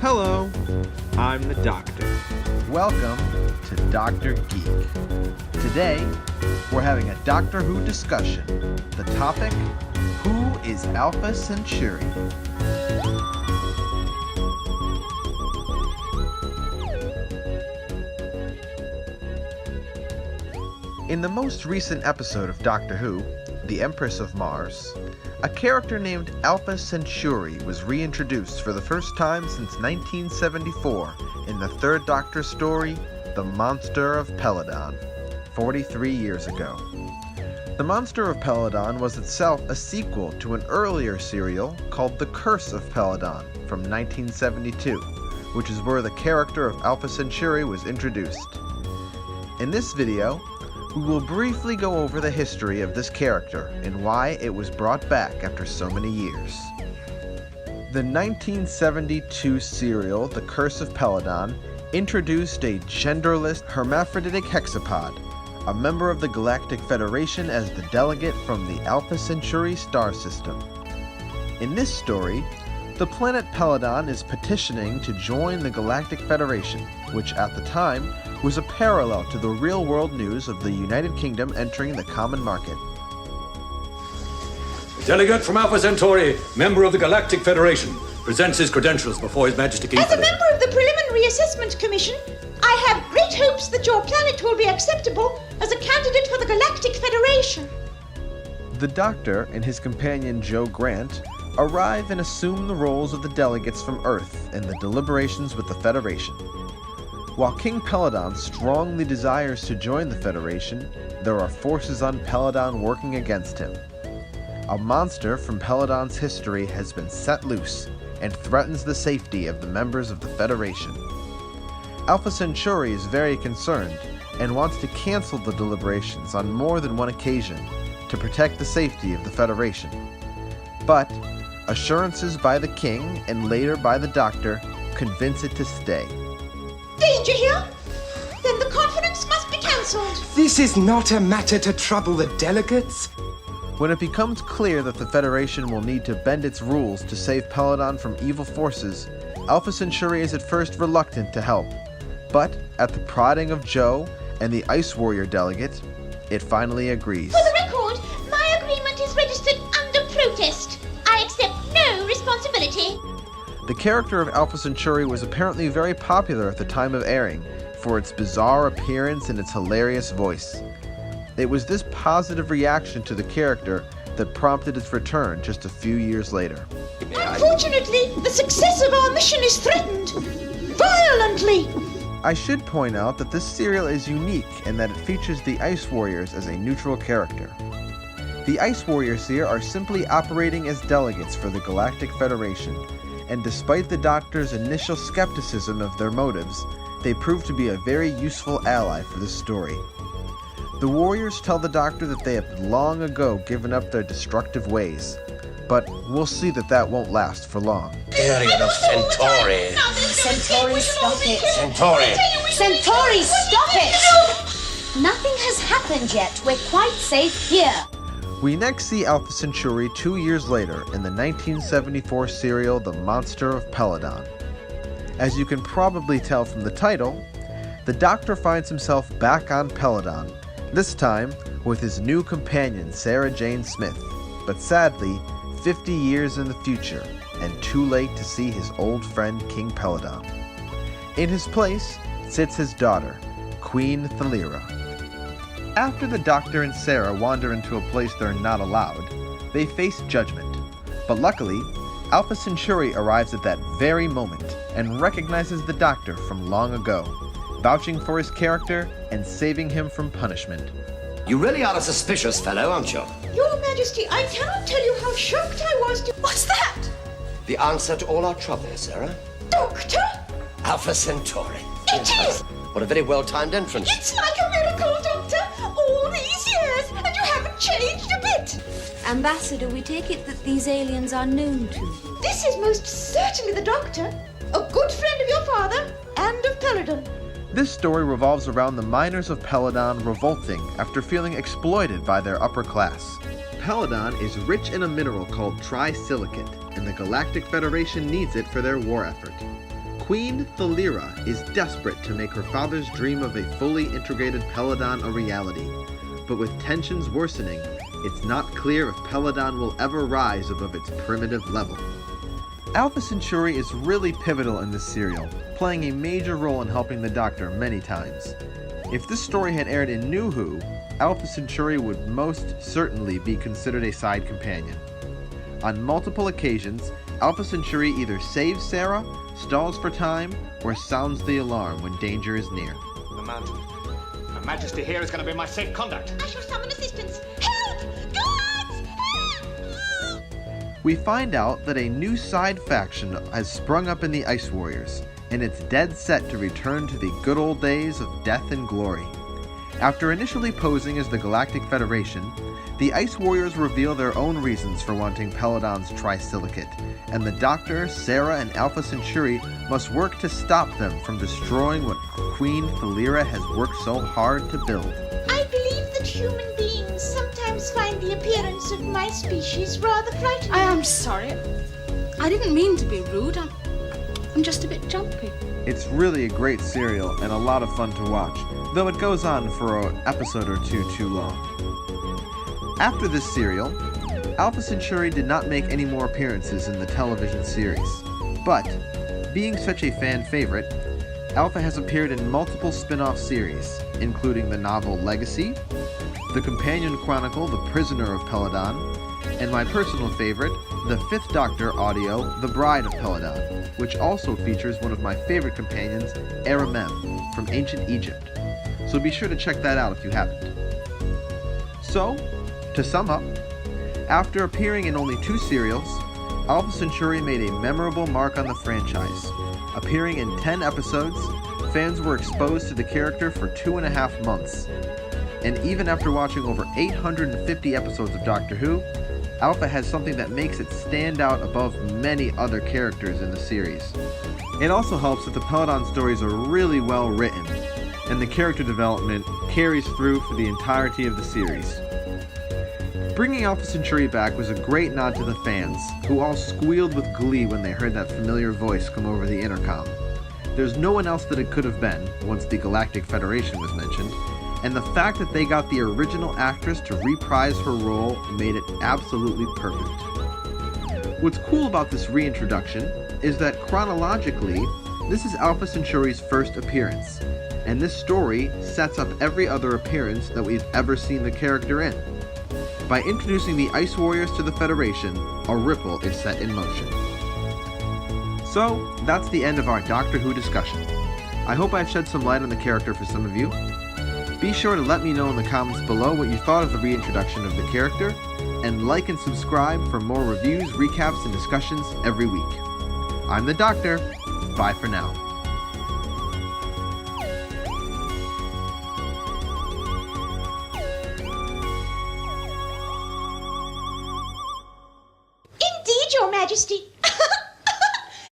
Hello, I'm the Doctor. Welcome to DoctorGeek. Today, we're having a Doctor Who discussion. The topic, who is Alpha Centauri? In the most recent episode of Doctor Who, the Empress of Mars, a character named Alpha Centauri was reintroduced for the first time since 1974 in the third Doctor story, The Monster of Peladon, 43 years ago. The Monster of Peladon was itself a sequel to an earlier serial called The Curse of Peladon from 1972, which is where the character of Alpha Centauri was introduced. In this video, we will briefly go over the history of this character and why it was brought back after so many years. The 1972 serial The Curse of Peladon introduced a genderless hermaphroditic hexapod, a member of the Galactic Federation as the delegate from the Alpha Centauri star system. In this story, the planet Peladon is petitioning to join the Galactic Federation, which at the time was a parallel to the real-world news of the United Kingdom entering the common market. Delegate from Alpha Centauri, member of the Galactic Federation, presents his credentials before His Majesty King As a Philip. member of the Preliminary Assessment Commission, I have great hopes that your planet will be acceptable as a candidate for the Galactic Federation. The Doctor and his companion Jo Grant arrive and assume the roles of the delegates from Earth in the deliberations with the Federation. While King Peladon strongly desires to join the Federation, there are forces on Peladon working against him. A monster from Peladon's history has been set loose and threatens the safety of the members of the Federation. Alpha Centauri is very concerned and wants to cancel the deliberations on more than one occasion to protect the safety of the Federation. But assurances by the King and later by the Doctor convince it to stay. Danger here? Then the conference must be cancelled. This is not a matter to trouble the delegates. When it becomes clear that the Federation will need to bend its rules to save Peladon from evil forces, Alpha Centauri is at first reluctant to help. But at the prodding of Jo and the Ice Warrior delegate, it finally agrees. For the record, my agreement is registered under protest. I accept no responsibility. The character of Alpha Centauri was apparently very popular at the time of airing for its bizarre appearance and its hilarious voice. It was this positive reaction to the character that prompted its return just a few years later. Unfortunately, the success of our mission is threatened. Violently. I should point out that this serial is unique in that it features the Ice Warriors as a neutral character. The Ice Warriors here are simply operating as delegates for the Galactic Federation, and despite the Doctor's initial skepticism of their motives, they prove to be a very useful ally for this story. The Warriors tell the Doctor that they have long ago given up their destructive ways, but we'll see that won't last for long. Period of Centauri. Centauri, stop it. Centauri. Centauri, stop it! Nothing has happened yet. We're quite safe here. We next see Alpha Centauri 2 years later in the 1974 serial The Monster of Peladon. As you can probably tell from the title, the Doctor finds himself back on Peladon, this time with his new companion Sarah Jane Smith, but sadly 50 years in the future and too late to see his old friend King Peladon. In his place sits his daughter, Queen Thalira. After the Doctor and Sarah wander into a place they're not allowed, they face judgment. But luckily, Alpha Centauri arrives at that very moment and recognizes the Doctor from long ago, vouching for his character and saving him from punishment. You really are a suspicious fellow, aren't you? Your Majesty, I cannot tell you how shocked I was to... What's that? The answer to all our troubles, Sarah. Doctor? Alpha Centauri. It is! What a very well-timed entrance. It's like a miracle, Doctor! All these years, and you haven't changed a bit! Ambassador, we take it that these aliens are known to you. This is most certainly the Doctor, a good friend of your father and of Peladon. This story revolves around the miners of Peladon revolting after feeling exploited by their upper class. Peladon is rich in a mineral called trisilicate, and the Galactic Federation needs it for their war effort. Queen Thalira is desperate to make her father's dream of a fully integrated Peladon a reality, but with tensions worsening, it's not clear if Peladon will ever rise above its primitive level. Alpha Centauri is really pivotal in this serial, playing a major role in helping the Doctor many times. If this story had aired in New Who, Alpha Centauri would most certainly be considered a side companion. On multiple occasions, Alpha Centauri either saves Sarah, stalls for time, or sounds the alarm when danger is near. The mountain. Her Majesty here is going to be my safe conduct. I shall summon assistance. Help! Guards! Help! We find out that a new side faction has sprung up in the Ice Warriors, and it's dead set to return to the good old days of death and glory. After initially posing as the Galactic Federation, the Ice Warriors reveal their own reasons for wanting Peladon's trisilicate, and the Doctor, Sarah, and Alpha Centauri must work to stop them from destroying what Queen Thalira has worked so hard to build. I believe that human beings sometimes find the appearance of my species rather frightening. I am sorry. I didn't mean to be rude. I'm just a bit jumpy. It's really a great serial and a lot of fun to watch, though it goes on for an episode or two too long. After this serial, Alpha Centauri did not make any more appearances in the television series, but, being such a fan favorite, Alpha has appeared in multiple spin-off series, including the novel Legacy, the companion chronicle The Prisoner of Peladon, and my personal favorite, the Fifth Doctor audio The Bride of Peladon, which also features one of my favorite companions, Aramem, from ancient Egypt. So be sure to check that out if you haven't. So, to sum up, after appearing in only 2 serials, Alpha Centauri made a memorable mark on the franchise. Appearing in 10 episodes, fans were exposed to the character for 2.5 months. And even after watching over 850 episodes of Doctor Who, Alpha has something that makes it stand out above many other characters in the series. It also helps that the Peladon stories are really well written, and the character development carries through for the entirety of the series. Bringing Alpha Centauri back was a great nod to the fans, who all squealed with glee when they heard that familiar voice come over the intercom. There's no one else that it could have been, once the Galactic Federation was mentioned, and the fact that they got the original actress to reprise her role made it absolutely perfect. What's cool about this reintroduction is that chronologically, this is Alpha Centauri's first appearance, and this story sets up every other appearance that we've ever seen the character in. By introducing the Ice Warriors to the Federation, a ripple is set in motion. So, that's the end of our Doctor Who discussion. I hope I've shed some light on the character for some of you. Be sure to let me know in the comments below what you thought of the reintroduction of the character, and like and subscribe for more reviews, recaps, and discussions every week. I'm the Doctor. Bye for now. Indeed, Your Majesty.